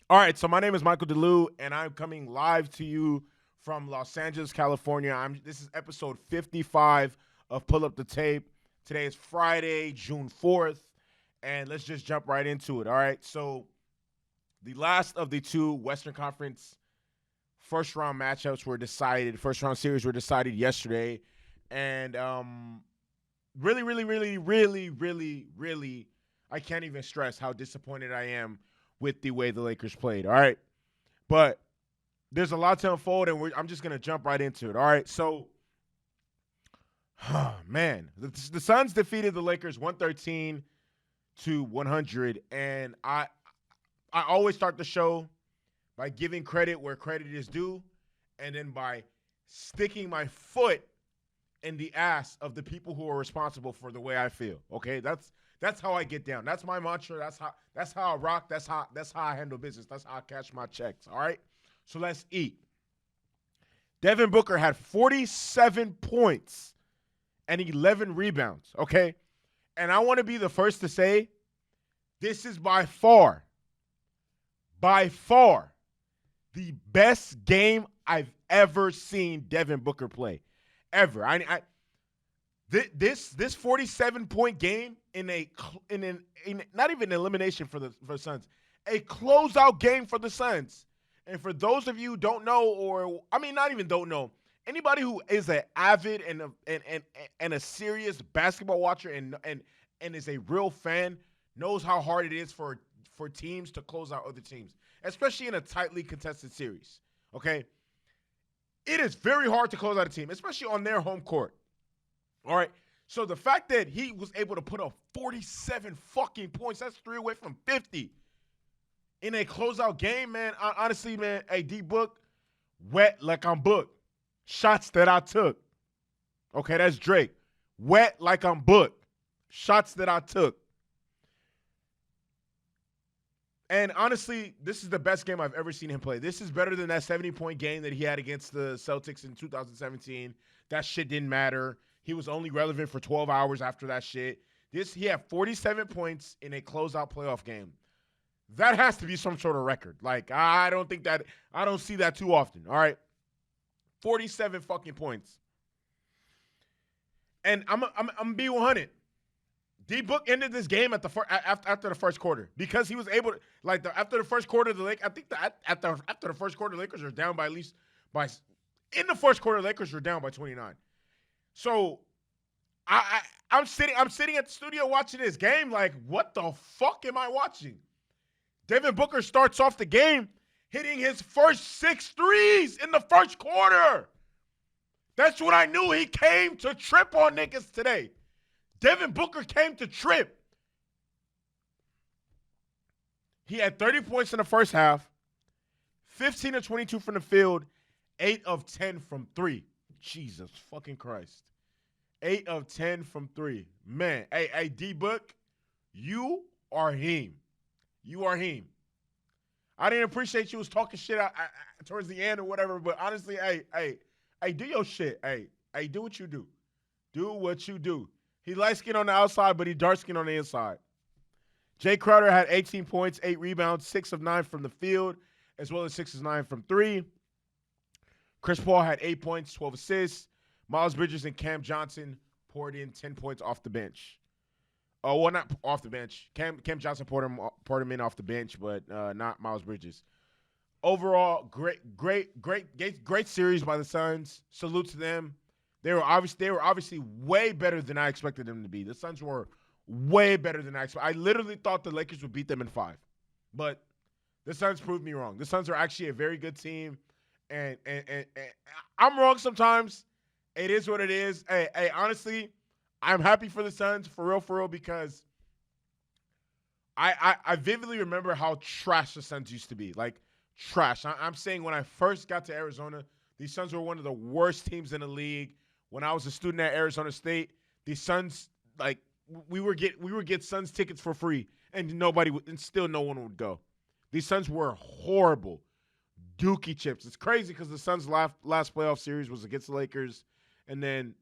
All right, so my name is Michael DeLu, and I'm coming live to you from Los Angeles, California. This is episode 55 of Pull Up the Tape. Today is Friday, June 4th, and let's just jump right into it. All right, so the last of the two Western Conference first round matchups were decided. First round series were decided yesterday, and really, I can't even stress how disappointed I am with the way the Lakers played. All right, but there's a lot to unfold, and I'm just gonna jump right into it. All right, so man, the Suns defeated the Lakers 113 to 100, and I always start the show by giving credit where credit is due, and then by sticking my foot in the ass of the people who are responsible for the way I feel. Okay, that's how I get down. That's my mantra. That's how I rock. That's how I handle business. That's how I cash my checks. All right, so let's eat. Devin Booker had 47 points and 11 rebounds. Okay, and I want to be the first to say this is by far the best game I've ever seen Devin Booker play, ever. This 47-point game in not even an elimination for the Suns, a closeout game for the Suns. And for those of you who don't know, or I mean, not even don't know, anybody who is an avid and a serious basketball watcher and is a real fan knows how hard it is for teams to close out other teams, especially in a tightly contested series. Okay, it is very hard to close out a team, especially on their home court. All right. So the fact that he was able to put up 47 fucking points, that's 3 away from 50 in a closeout game, man. Honestly, man, hey, D-Book, wet like I'm booked. Shots that I took. Okay, that's Drake. Wet like I'm booked. Shots that I took. And honestly, this is the best game I've ever seen him play. This is better than that 70-point game that he had against the Celtics in 2017. That shit didn't matter. He was only relevant for 12 hours after that shit. He had 47 points in a closeout playoff game. That has to be some sort of record. Like, I don't see that too often. All right. 47 fucking points. And I'm be 100. D-Book ended this game after the first quarter because he was able to, after the first quarter, after the first quarter, the Lakers are down by in the first quarter, the Lakers were down by 29. So I'm sitting at the studio watching this game like, what the fuck am I watching? Devin Booker starts off the game hitting his first 6 threes in the first quarter. That's when I knew he came to trip on niggas today. Devin Booker came to trip. He had 30 points in the first half, 15 of 22 from the field, 8 of 10 from 3. Jesus fucking Christ. 8 of 10 from 3. Man, hey, D-Book, you are him. You are him. I didn't appreciate you was talking shit towards the end or whatever, but honestly, hey, do your shit. Hey, do what you do. Do what you do. He light skin on the outside, but he dark skin on the inside. Jay Crowder had 18 points, 8 rebounds, 6 of 9 from the field, as well as 6 of 9 from 3. Chris Paul had 8 points, 12 assists. Miles Bridges and Cam Johnson poured in 10 points off the bench. Oh, well, not off the bench. Cam Johnson poured him in off the bench, but not Miles Bridges. Overall, great series by the Suns. Salute to them. They were obviously way better than I expected them to be. The Suns were way better than I expected. I literally thought the Lakers would beat them in 5, but the Suns proved me wrong. The Suns are actually a very good team, and I'm wrong sometimes. It is what it is. Hey, honestly, I'm happy for the Suns, for real, because I vividly remember how trash the Suns used to be. Like, trash. I'm saying when I first got to Arizona, the Suns were one of the worst teams in the league. When I was a student at Arizona State, the Suns, like, we would get Suns tickets for free, and still no one would go. The Suns were horrible. Dookie chips. It's crazy because the Suns' last playoff series was against the Lakers, and then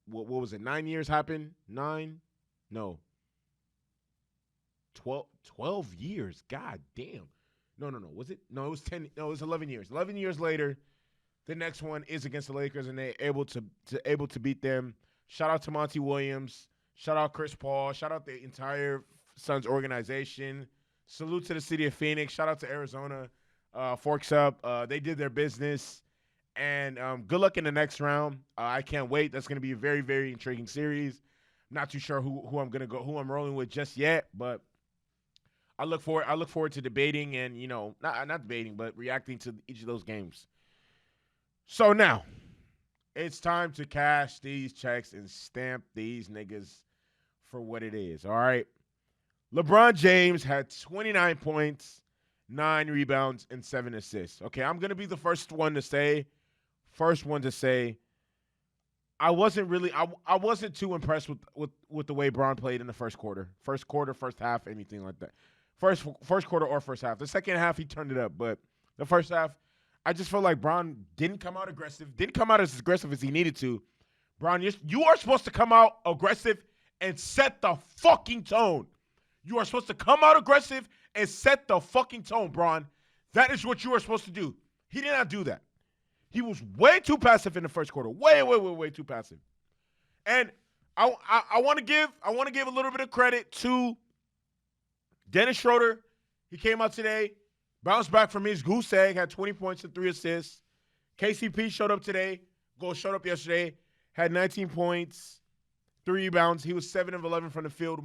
what was it? 9 years happened? 9? No. 12 years. God damn. No. Was it? No, it was 10. No, it was 11 years. 11 years later, the next one is against the Lakers, and they're able to beat them. Shout out to Monty Williams. Shout out Chris Paul. Shout out the entire Suns organization. Salute to the city of Phoenix. Shout out to Arizona. Forks up. They did their business. And good luck in the next round. I can't wait. That's going to be a very, very intriguing series. Not too sure who I'm rolling with just yet, but I look forward to debating and, not debating, but reacting to each of those games. So now, it's time to cash these checks and stamp these niggas for what it is, all right? LeBron James had 29 points, 9 rebounds, and 7 assists. Okay, I'm going to be the first one to say, I wasn't too impressed with the way Bron played in the first quarter. First half, anything like that. First quarter or first half. The second half, he turned it up, but the first half, I just felt like Bron didn't come out aggressive, didn't come out as aggressive as he needed to. Bron, you are supposed to come out aggressive and set the fucking tone. You are supposed to come out aggressive and set the fucking tone, Bron. That is what you are supposed to do. He did not do that. He was way too passive in the first quarter. Way too passive. And I want to give a little bit of credit to Dennis Schroeder. He came out today, bounced back from his goose egg, had 20 points and 3 assists. KCP showed up today. Showed up yesterday, had 19 points, 3 rebounds. He was 7 of 11 from the field.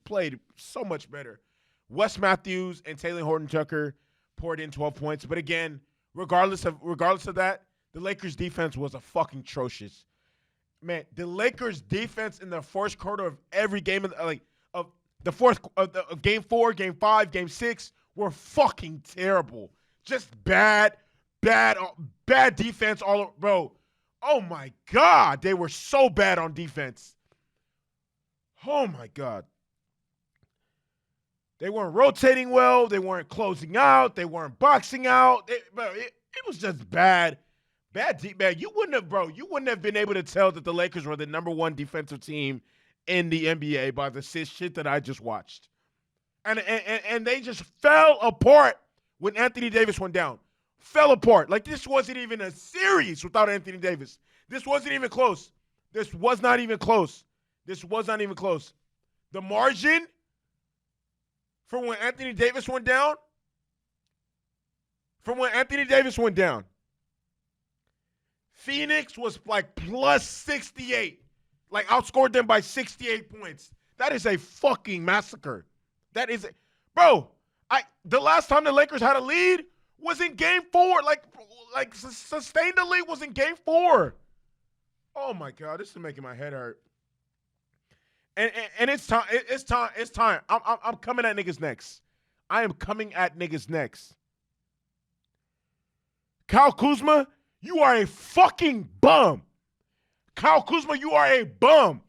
Played so much better. Wes Matthews and Taylor Horton-Tucker poured in 12 points. But again, regardless of that, the Lakers' defense was a fucking atrocious. Man, the Lakers' defense in the first quarter of every game of Game 4, Game 5, Game 6 were fucking terrible. Just bad defense all over, bro. Oh my God, they were so bad on defense. Oh my God. They weren't rotating well. They weren't closing out. They weren't boxing out. It was just bad. Man, you wouldn't have been able to tell that the Lakers were the number 1 defensive team in the NBA by the shit that I just watched. And they just fell apart when Anthony Davis went down. Fell apart. Like, this wasn't even a series without Anthony Davis. This wasn't even close. This was not even close. The margin from when Anthony Davis went down, Phoenix was like plus 68. Like, outscored them by 68 points. That is a fucking massacre. Bro, the last time the Lakers had a lead was in Game 4. Like sustained the lead was in Game 4. Oh my God, this is making my head hurt. And it's time. I'm coming at niggas next. I am coming at niggas next. Kyle Kuzma, you are a fucking bum. Kyle Kuzma, you are a bum.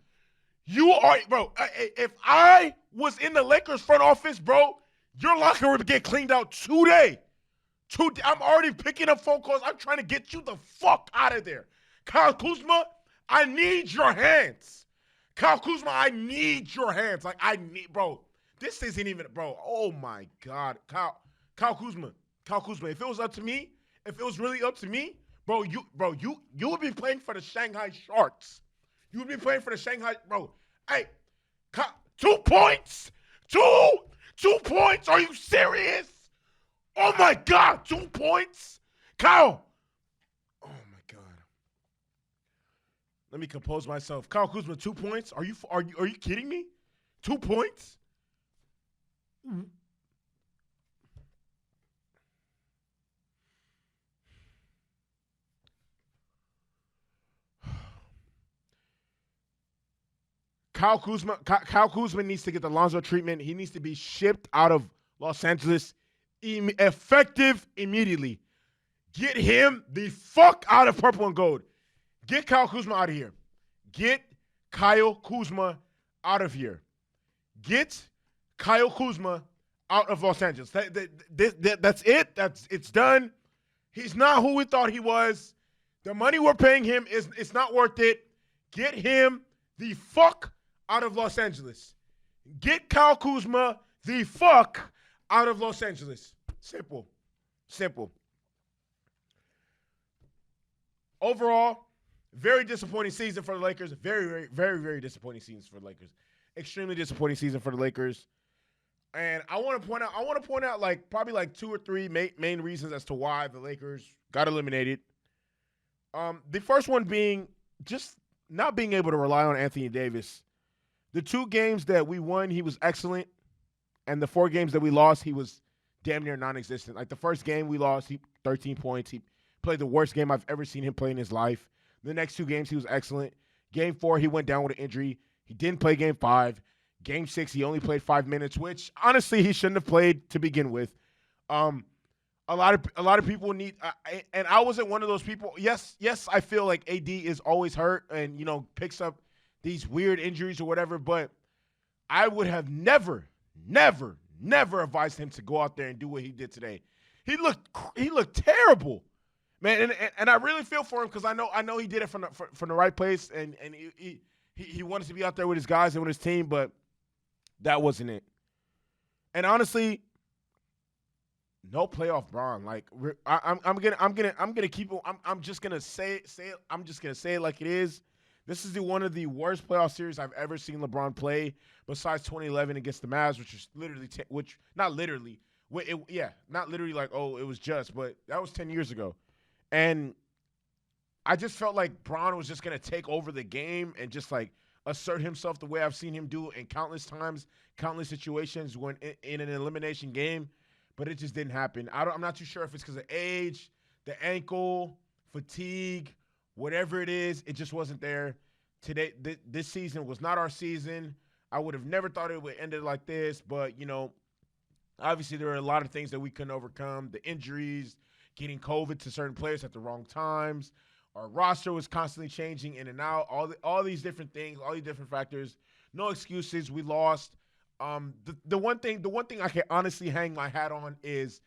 You are, bro. If I was in the Lakers front office, bro, your locker room would get cleaned out today. I'm already picking up phone calls. I'm trying to get you the fuck out of there. Kyle Kuzma, I need your hands. Kyle Kuzma, I need your hands. Bro, this isn't even, bro. Oh my God. Kyle Kuzma, if it was up to me, if it was really up to me, bro, you would be playing for the Shanghai Sharks. You would be playing for the Shanghai, bro. Hey, 2 points? 2 points? Are you serious? Oh my God, 2 points? Kyle. Oh my God. Let me compose myself. Kyle Kuzma, 2 points? Are you kidding me? 2 points? Kyle Kuzma needs to get the Lonzo treatment. He needs to be shipped out of Los Angeles effective immediately. Get him the fuck out of purple and gold. Get Kyle Kuzma out of here. Get Kyle Kuzma out of here. Get Kyle Kuzma out of Los Angeles. That's it. It's done. He's not who we thought he was. The money we're paying him it's not worth it. Get him the fuck out of Los Angeles. Get Kyle Kuzma the fuck out of Los Angeles. Simple. Simple. Overall, very disappointing season for the Lakers. Very, very, very, very disappointing season for the Lakers. Extremely disappointing season for the Lakers. And I want to point out like probably like 2 or 3 main reasons as to why the Lakers got eliminated. The first one being just not being able to rely on Anthony Davis. The 2 games that we won, he was excellent. And the 4 games that we lost, he was damn near non-existent. Like the first game we lost, he 13 points. He played the worst game I've ever seen him play in his life. The next 2 games, he was excellent. Game 4, he went down with an injury. He didn't play Game 5. Game 6, he only played 5 minutes, which honestly he shouldn't have played to begin with. A lot of people need, and I wasn't one of those people. Yes, I feel like AD is always hurt and picks up these weird injuries or whatever. But I would have never advised him to go out there and do what he did today. He looked terrible, man. And I really feel for him because I know he did it from the right place and he wanted to be out there with his guys and with his team, but that wasn't it. And honestly, no playoff Bron. Like I'm gonna keep it. I'm just gonna say it. I'm just gonna say it like it is. This is one of the worst playoff series I've ever seen LeBron play, besides 2011 against the Mavs, which is literally not literally like it was just, but that was 10 years ago, and I just felt like Bron was just gonna take over the game and just like assert himself the way I've seen him do in countless times, countless situations when in an elimination game. But it just didn't happen. I'm not too sure if it's because of age, the ankle, fatigue, whatever it is. It just wasn't there. Today, this season was not our season. I would have never thought it would end it like this. But, obviously there were a lot of things that we couldn't overcome. The injuries, getting COVID to certain players at the wrong times. Our roster was constantly changing in and out. All these different things, all these different factors. No excuses. We lost. The one thing I can honestly hang my hat on is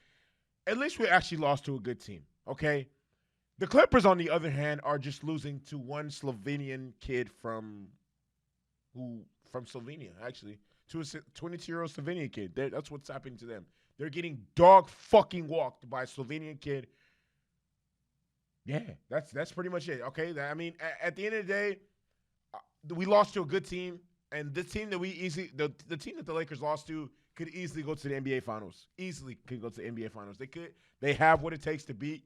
at least we actually lost to a good team, okay? The Clippers, on the other hand, are just losing to one Slovenian kid from Slovenia, actually, to a 22-year-old Slovenian kid. That's what's happening to them. They're getting dog fucking walked by a Slovenian kid. Yeah, that's pretty much it, okay? I mean, at the end of the day, we lost to a good team. And the team that the team that the Lakers lost to could easily go to the NBA Finals. Easily could go to the NBA Finals. They have what it takes to beat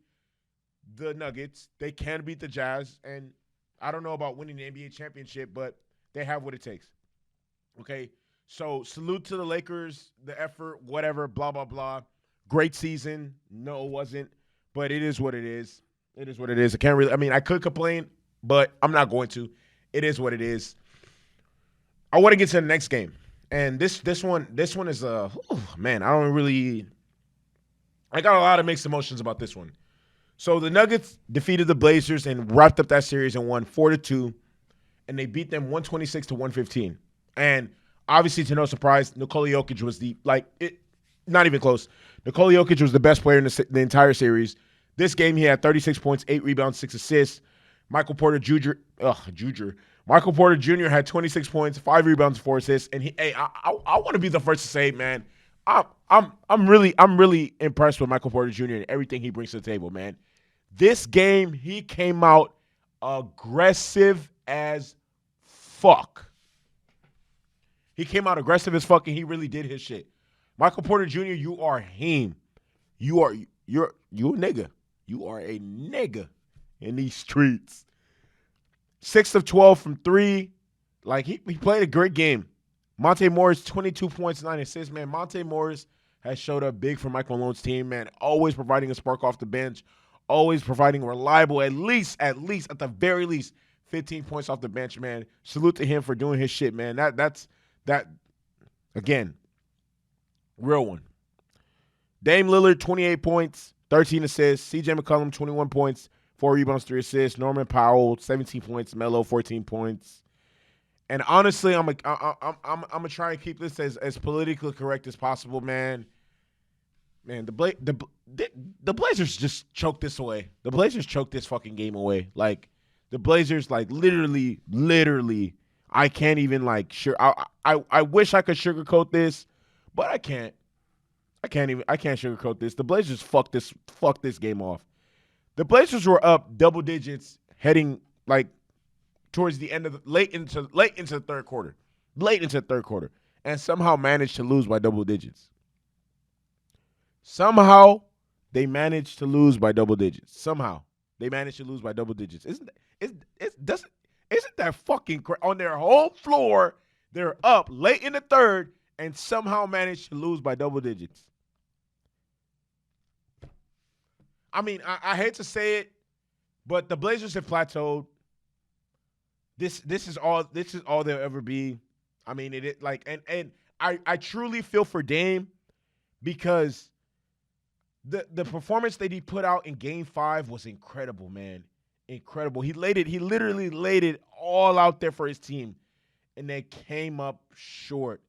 the Nuggets. They can beat the Jazz. And I don't know about winning the NBA championship, but they have what it takes. Okay? So salute to the Lakers, the effort, whatever, blah, blah, blah. Great season. No, it wasn't. But it is what it is. It is what it is. I could complain, but I'm not going to. It is what it is. I want to get to the next game, and this one is man. I got a lot of mixed emotions about this one. So the Nuggets defeated the Blazers and wrapped up that series and won 4-2, and they beat them 126-115. And obviously, to no surprise, Nikola Jokic was not even close. Nikola Jokic was the best player in the entire series. This game, he had 36 points, 8 rebounds, 6 assists. Michael Porter Jr. had 26 points, 5 rebounds, 4 assists, and I want to be the first to say, man, I'm really impressed with Michael Porter Jr. and everything he brings to the table, man. This game, he came out aggressive as fuck. He came out aggressive as fuck, and he really did his shit. Michael Porter Jr., you are him. You're a nigga. You are a nigga in these streets. 6 of 12 from 3. Like, he played a great game. Monte Morris, 22 points, 9 assists, man. Monte Morris has showed up big for Mike Malone's team, man. Always providing a spark off the bench. Always providing reliable, at least, at the very least, 15 points off the bench, man. Salute to him for doing his shit, man. That's again, real one. Dame Lillard, 28 points, 13 assists. CJ McCollum, 21 points, 4 rebounds, 3 assists. Norman Powell, 17 points. Melo, 14 points. And honestly, I'm gonna try and keep this as politically correct as possible, man. Man, the Blazers just choked this away. The Blazers choked this fucking game away. Like, the Blazers, like, literally, I can't even, like, I wish I could sugarcoat this, but I can't. I can't sugarcoat this. The Blazers fucked this game off. The Blazers were up double digits heading like towards the end of late into the third quarter. Late into the third quarter. And somehow managed to lose by double digits. Somehow they managed to lose by double digits. Somehow they managed to lose by double digits. Isn't that fucking on their home floor? They're up late in the third and somehow managed to lose by double digits. I mean, I hate to say it, but the Blazers have plateaued. This is all they'll ever be. I mean, and I truly feel for Dame because the performance that he put out in Game 5 was incredible, man. Incredible. He literally laid it all out there for his team, and they came up short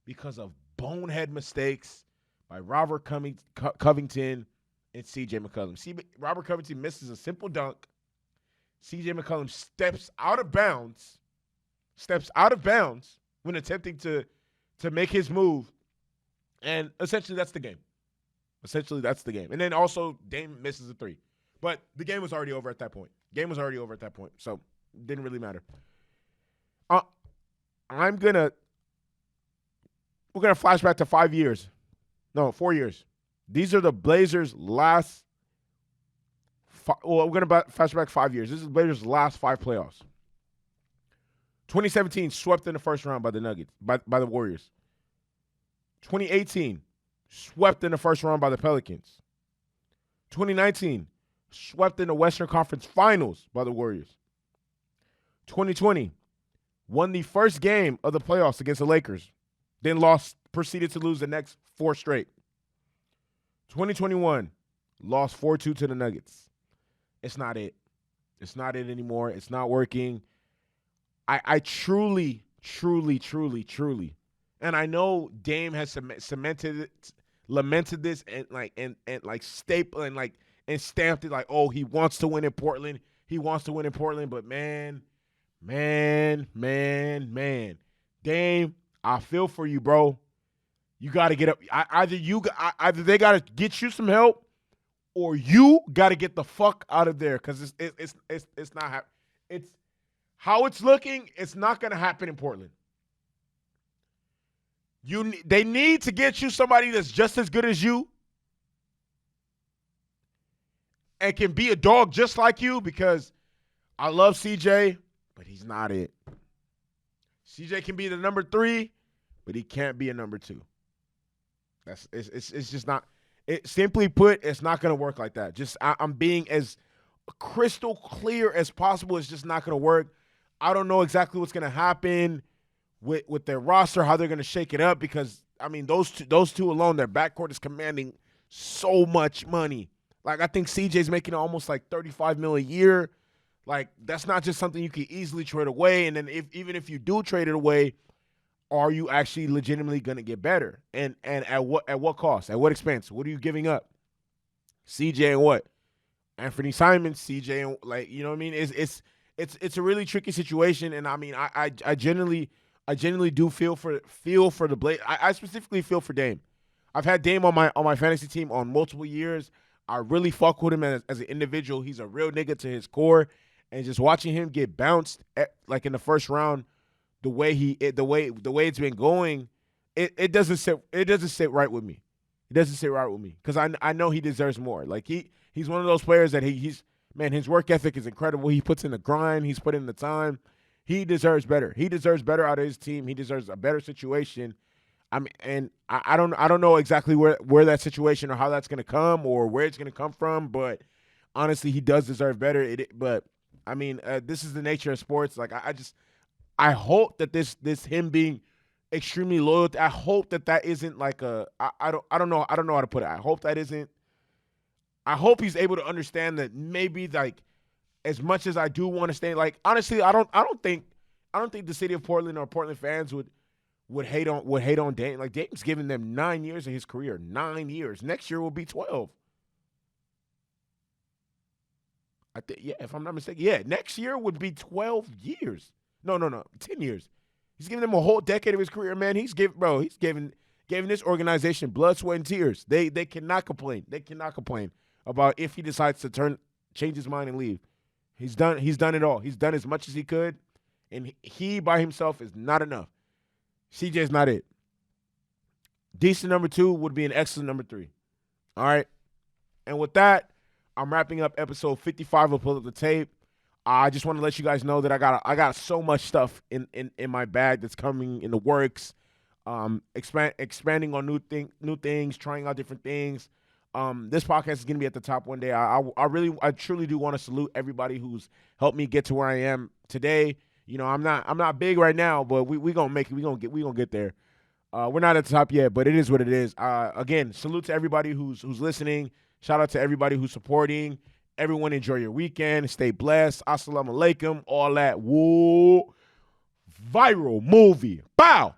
because of bonehead mistakes by Robert Covington and C.J. McCollum. Robert Covington misses a simple dunk. C.J. McCollum steps out of bounds when attempting to make his move, and essentially that's the game. And then also Dame misses a three. But the game was already over at that point. So it didn't really matter. We're gonna flash back to 4 years. These are the Blazers' last. We're gonna flash back 5 years. This is the Blazers' last 5 playoffs. 2017 swept in the first round by the Nuggets, by the Warriors. 2018 swept in the first round by the Pelicans. 2019 swept in the Western Conference Finals by the Warriors. 2020 won the first game of the playoffs against the Lakers, then proceeded to lose the next 4 straight. 2021 lost 4-2 to the Nuggets. It's not it. It's not it anymore. It's not working. I truly, and I know Dame has lamented this and stamped it like, oh, he wants to win in Portland. But man, Dame, I feel for you, bro. You got to get up. Either they got to get you some help, or you got to get the fuck out of there because it's not happening. It's how it's looking. It's not going to happen in Portland. They need to get you somebody that's just as good as you and can be a dog just like you, because I love CJ, but he's not it. CJ can be the number 3, but he can't be a number 2. It's just not. Simply put, it's not going to work like that. I'm being as crystal clear as possible. It's just not going to work. I don't know exactly what's going to happen with their roster, how they're going to shake it up, because I mean those two alone, their backcourt is commanding so much money. Like, I think CJ's making almost like $35 million a year. Like, that's not just something you can easily trade away. And then even if you do trade it away, are you actually legitimately going to get better? And at what cost? At what expense? What are you giving up? CJ and what? Anthony Simons, CJ, and, like, you know what I mean? It's a really tricky situation. And I mean, I genuinely do feel for the Blazers. I specifically feel for Dame. I've had Dame on my fantasy team on multiple years. I really fuck with him as an individual. He's a real nigga to his core, and just watching him get bounced like in the first round, the way it's been going, it doesn't sit right with me. It doesn't sit right with me, because I know he deserves more. Like, he's one of those players that his work ethic is incredible. He puts in the grind. He's put in the time. He deserves better. He deserves better out of his team. He deserves a better situation. I don't know exactly where that situation or how that's going to come or where it's going to come from, but honestly, he does deserve better. But I mean, this is the nature of sports. Like, I hope that this him being extremely loyal, I hope that isn't like I don't know how to put it. I hope he's able to understand that maybe, like, as much as I do want to stay, like, honestly, I don't think the city of Portland or Portland fans would hate on Dame. Like, Dame's given them 9 years of his career. 9 years. Next year will be 12. I think, yeah, if I'm not mistaken. Yeah, next year would be 12 years. No, 10 years. He's giving them a whole decade of his career, man. He's giving giving this organization blood, sweat, and tears. They cannot complain. They cannot complain about if he decides to change his mind and leave. He's done it all. He's done as much as he could, and he by himself is not enough. CJ's not it. Decent number 2 would be an excellent number 3. All right. And with that, I'm wrapping up episode 55 of Pull Up the Tape. I just want to let you guys know that I got so much stuff in my bag that's coming in the works. Expanding on new things, trying out different things. This podcast is gonna be at the top one day. I truly do want to salute everybody who's helped me get to where I am today. You know, I'm not big right now, but we gonna make it. We gonna get there. We're not at the top yet, but it is what it is. Again, salute to everybody who's listening. Shout out to everybody who's supporting. Everyone enjoy your weekend. Stay blessed. Assalamu alaikum. All that. Woo. Viral movie. Bow.